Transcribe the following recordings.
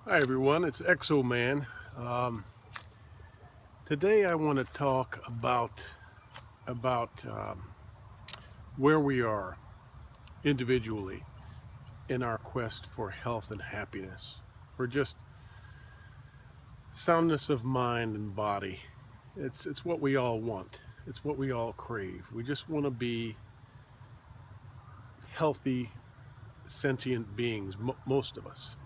Hi everyone, it's Exo Man. Um, Today I want to talk about where we are individually in our quest for health and happiness, for just soundness of mind and body. It's what we all want. It's what we all crave. We just want to be healthy, sentient beings. Most of us,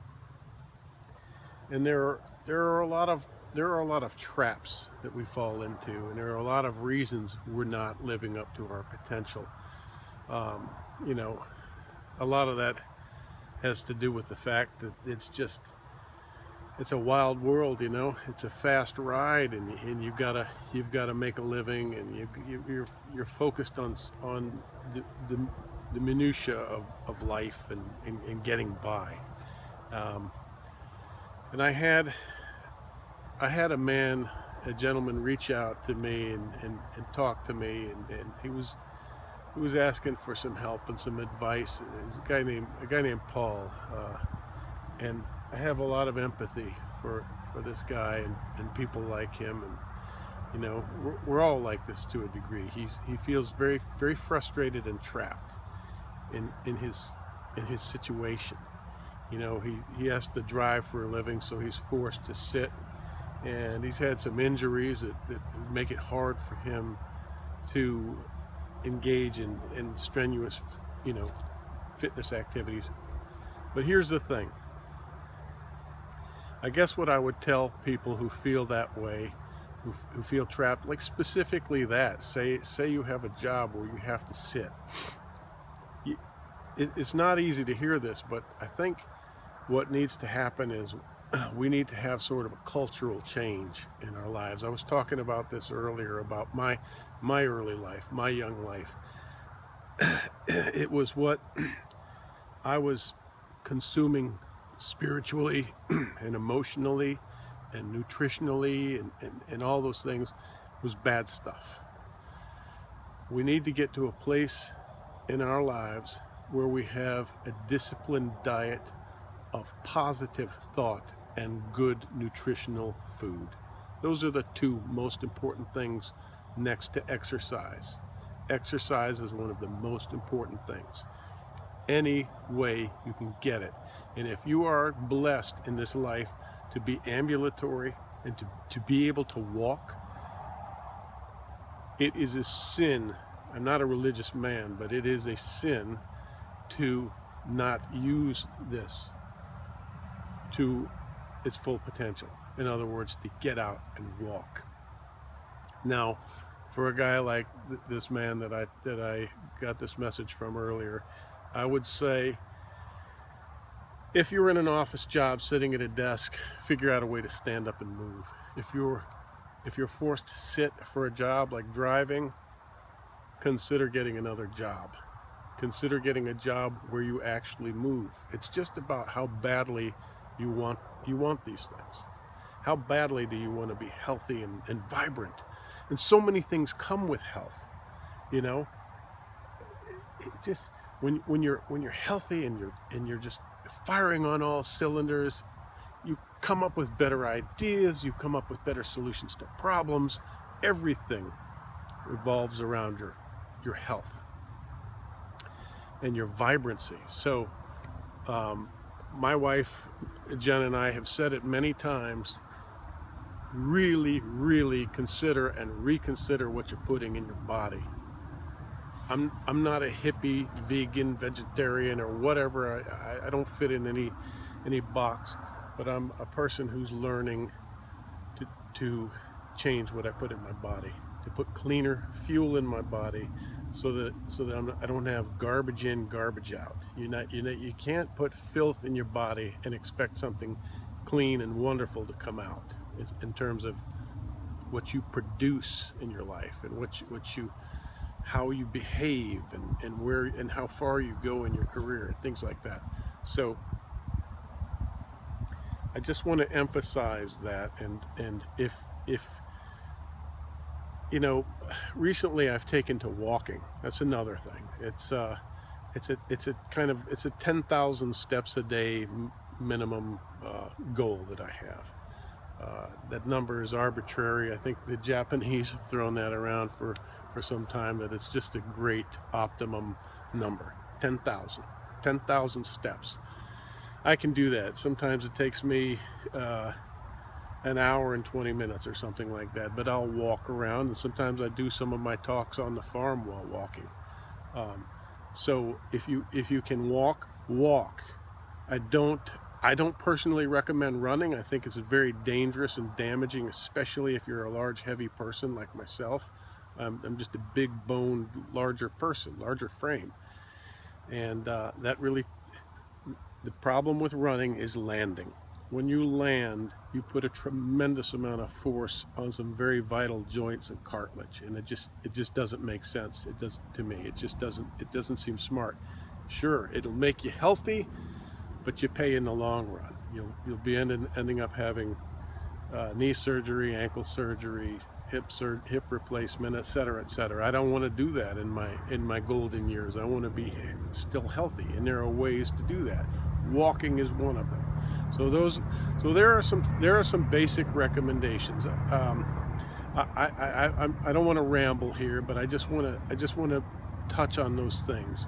and there are a lot of traps that we fall into, and there are a lot of reasons we're not living up to our potential. Um, you know, a lot of that has to do with the fact that it's a wild world. It's a fast ride, and you've gotta make a living, and you're focused on the, the, the minutia of life and getting by. Um, and I had a gentleman reach out to me and talk to me, and he was asking for some help and some advice. He's a guy named Paul, and I have a lot of empathy for this guy and people like him. And we're all like this to a degree. He feels very very frustrated and trapped in his situation. He has to drive for a living, so he's forced to sit, and he's had some injuries that make it hard for him to engage in strenuous, you know, fitness activities. But here's the thing. I guess what I would tell people who feel that way, who feel trapped, like specifically that, say you have a job where you have to sit. It's not easy to hear this, but I think what needs to happen is we need to have sort of a cultural change in our lives. I was talking about this earlier about my early life, my young life. It was what I was consuming spiritually and emotionally and nutritionally and all those things was bad stuff. We need to get to a place in our lives where we have a disciplined diet of positive thought and good nutritional food. Those are the two most important things next to exercise. Exercise is one of the most important things. Any way you can get it. And if you are blessed in this life to be ambulatory and to be able to walk, it is a sin. I'm not a religious man, but it is a sin to not use this to its full potential. In other words, to get out and walk. Now, for a guy like this man that I got this message from earlier, I would say if you're in an office job sitting at a desk, figure out a way to stand up and move. If you're forced to sit for a job like driving, consider getting another job. Consider getting a job where you actually move. It's just about how badly you want these things. How badly do you want to be healthy and vibrant? And so many things come with health. You know, it just when you're healthy and you're just firing on all cylinders, you come up with better ideas. You come up with better solutions to problems. Everything revolves around your health and your vibrancy. So, my wife Jen and I have said it many times. Really, really consider and reconsider what you're putting in your body. I'm not a hippie, vegan, vegetarian, or whatever. I don't fit in any box, but I'm a person who's learning to change what I put in my body, to put cleaner fuel in my body, so that I don't have garbage in, garbage out. You can't put filth in your body and expect something clean and wonderful to come out in terms of what you produce in your life and what you how you behave and where and how far you go in your career and things like that. So I just want to emphasize that. And if you know, recently I've taken to walking. That's another thing. It's a 10,000 steps a day minimum goal that I have. That number is arbitrary. I think the Japanese have thrown that around for some time, that it's just a great optimum number. 10,000. 10,000 steps. I can do that. Sometimes it takes me an hour and 20 minutes or something like that, but I'll walk around, and sometimes I do some of my talks on the farm while walking. So if you can walk, walk. I don't personally recommend running. I think it's very dangerous and damaging, especially if you're a large, heavy person like myself. I'm just a big boned, larger person, larger frame, and that really, the problem with running is landing. When you land, you put a tremendous amount of force on some very vital joints and cartilage, and it just doesn't make sense. It doesn't, to me. It doesn't seem smart. Sure, it'll make you healthy, but you pay in the long run. You'll be ending up having knee surgery, ankle surgery, hip replacement, etc., etc. I don't want to do that in my golden years. I want to be still healthy, and there are ways to do that. Walking is one of them. So there are some basic recommendations. I don't want to ramble here, but I just want to touch on those things.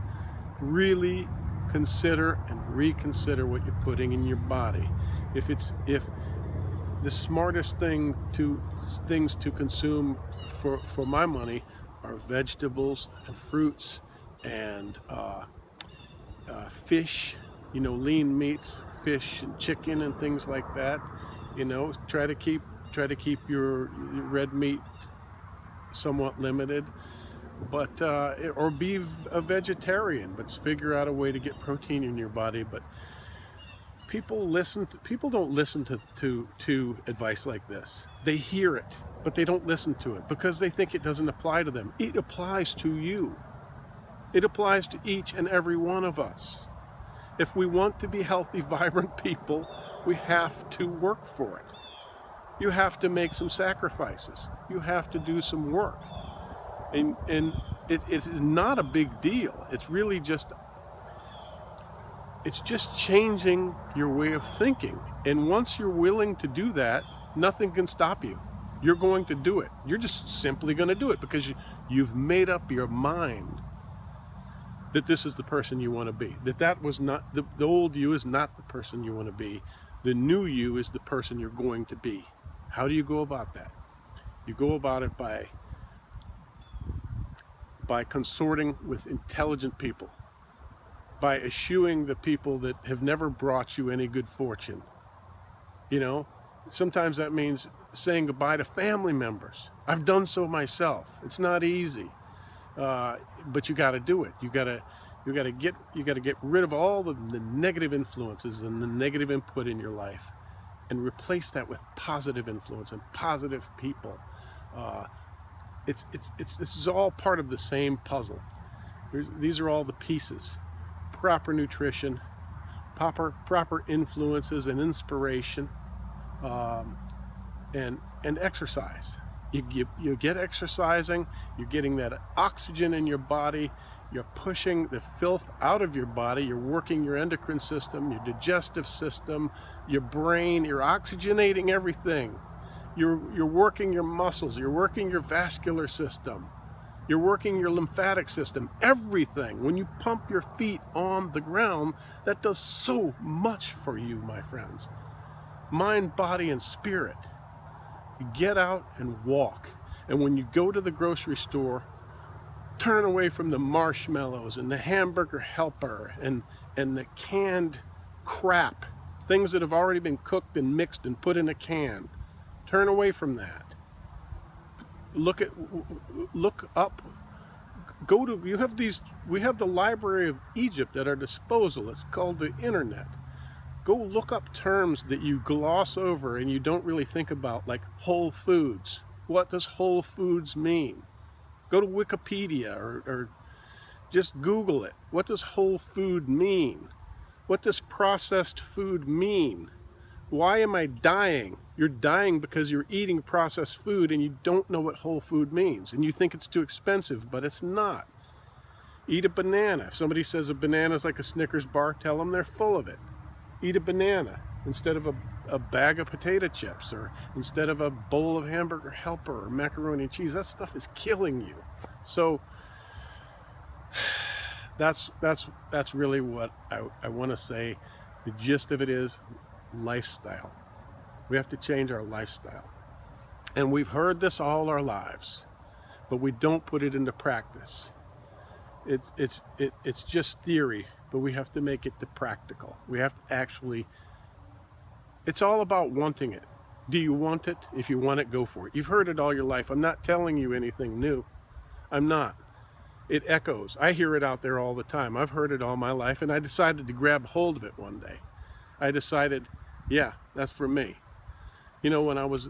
Really consider and reconsider what you're putting in your body. If the smartest things to consume for my money are vegetables and fruits and fish, lean meats, fish and chicken and things like that. Try to keep your red meat somewhat limited, but or be a vegetarian, but figure out a way to get protein in your body. But people don't listen to advice like this. They hear it, but they don't listen to it because they think it doesn't apply to them. It applies to you. It applies to each and every one of us. If we want to be healthy, vibrant people, we have to work for it. You have to make some sacrifices. You have to do some work. And it is not a big deal. It's really just changing your way of thinking. And once you're willing to do that, nothing can stop you. You're going to do it. You're just simply going to do it because you've made up your mind that this is the person you want to be. That was not, the old you is not the person you want to be. The new you is the person you're going to be. How do you go about that? You go about it by consorting with intelligent people, by eschewing the people that have never brought you any good fortune. Sometimes that means saying goodbye to family members. I've done so myself. It's not easy. But you got to do it. You got to get rid of all the negative influences and the negative input in your life, and replace that with positive influence and positive people. This is all part of the same puzzle. These are all the pieces: proper nutrition, proper influences and inspiration, and exercise. You get exercising, you're getting that oxygen in your body, you're pushing the filth out of your body, you're working your endocrine system, your digestive system, your brain, you're oxygenating everything. You're working your muscles, you're working your vascular system, you're working your lymphatic system, everything. When you pump your feet on the ground, that does so much for you, my friends. Mind, body, and spirit. Get out and walk. And when you go to the grocery store, turn away from the marshmallows and the hamburger helper and the canned crap, things that have already been cooked and mixed and put in a can. Turn away from that. Look up. We have the Library of Egypt at our disposal. It's called the internet. Go look up terms that you gloss over and you don't really think about, like whole foods. What does whole foods mean? Go to Wikipedia or just Google it. What does whole food mean? What does processed food mean? Why am I dying? You're dying because you're eating processed food and you don't know what whole food means. And you think it's too expensive, but it's not. Eat a banana. If somebody says a banana is like a Snickers bar, tell them they're full of it. Eat a banana instead of a bag of potato chips, or instead of a bowl of hamburger helper or macaroni and cheese. That stuff is killing you. So that's really what I want to say. The gist of it is lifestyle. We have to change our lifestyle. And we've heard this all our lives, but we don't put it into practice. It's just theory, but we have to make it to practical. We have to actually, it's all about wanting it. Do you want it? If you want it, go for it. You've heard it all your life. I'm not telling you anything new. I'm not. It echoes. I hear it out there all the time. I've heard it all my life, and I decided to grab hold of it one day. I decided, yeah, that's for me. You know, when I was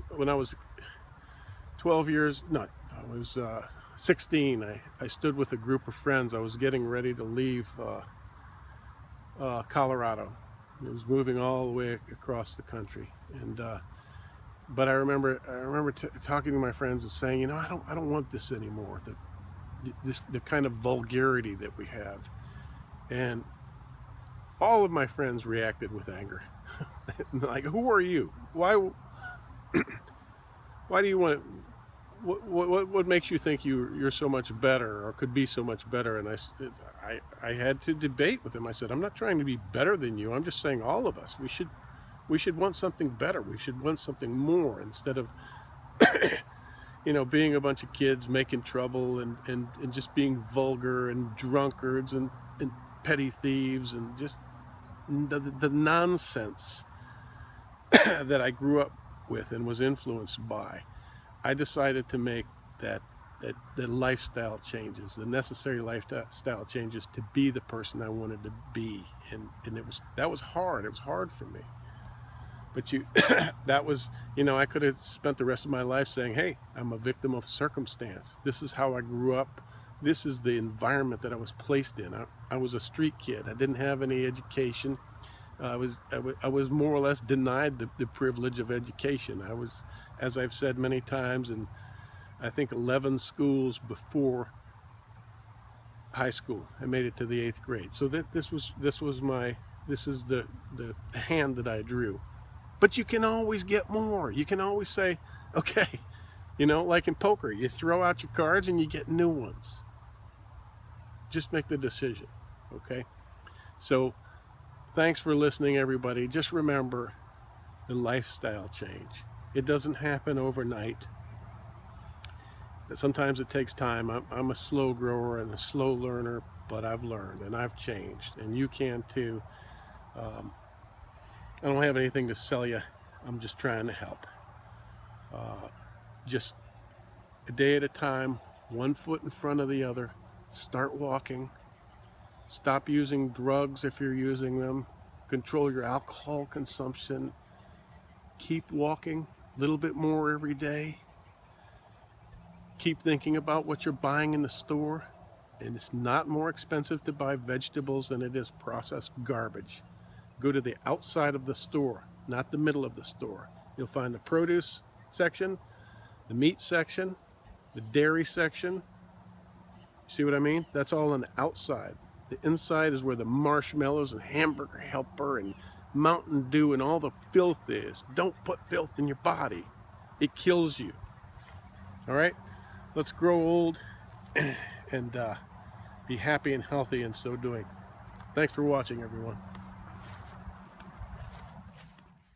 12 years, no, I was 16, I stood with a group of friends. I was getting ready to leave Colorado. It was moving all the way across the country, and but I remember talking to my friends and saying, you know, I don't want this anymore. The kind of vulgarity that we have, and all of my friends reacted with anger. Like, who are you? Why do you want? What makes you think you're so much better, or could be so much better? And I had to debate with him. I said, I'm not trying to be better than you. I'm just saying all of us, we should want something better. We should want something more, instead of you know, being a bunch of kids making trouble and just being vulgar and drunkards and petty thieves and just the nonsense that I grew up with and was influenced by. I decided to make the lifestyle changes, the necessary lifestyle changes, to be the person I wanted to be, and that was hard. It was hard for me. But that was, you know, I could have spent the rest of my life saying, hey, I'm a victim of circumstance. This is how I grew up. This is the environment that I was placed in. I was a street kid. I didn't have any education. I was more or less denied the privilege of education. I was, as I've said many times, in I think 11 schools before high school. I made it to the 8th grade. So this is the hand that I drew. But you can always get more. You can always say, okay, you know, like in poker, you throw out your cards and you get new ones. Just make the decision, okay? So thanks for listening, everybody. Just remember the lifestyle change. It doesn't happen overnight. Sometimes it takes time. I'm a slow grower and a slow learner, but I've learned and I've changed, and you can too. I don't have anything to sell you. I'm just trying to help. Just a day at a time, one foot in front of the other. Start walking. Stop using drugs if you're using them. Control your alcohol consumption. Keep walking a little bit more every day. Keep thinking about what you're buying in the store. And it's not more expensive to buy vegetables than it is processed garbage. Go to the outside of the store, not the middle of the store. You'll find the produce section, the meat section, the dairy section. See what I mean? That's all on the outside. The inside is where the marshmallows and hamburger helper and Mountain Dew and all the filth is. Don't put filth in your body. It kills you. All right? Let's grow old and be happy and healthy in so doing. Thanks for watching, everyone.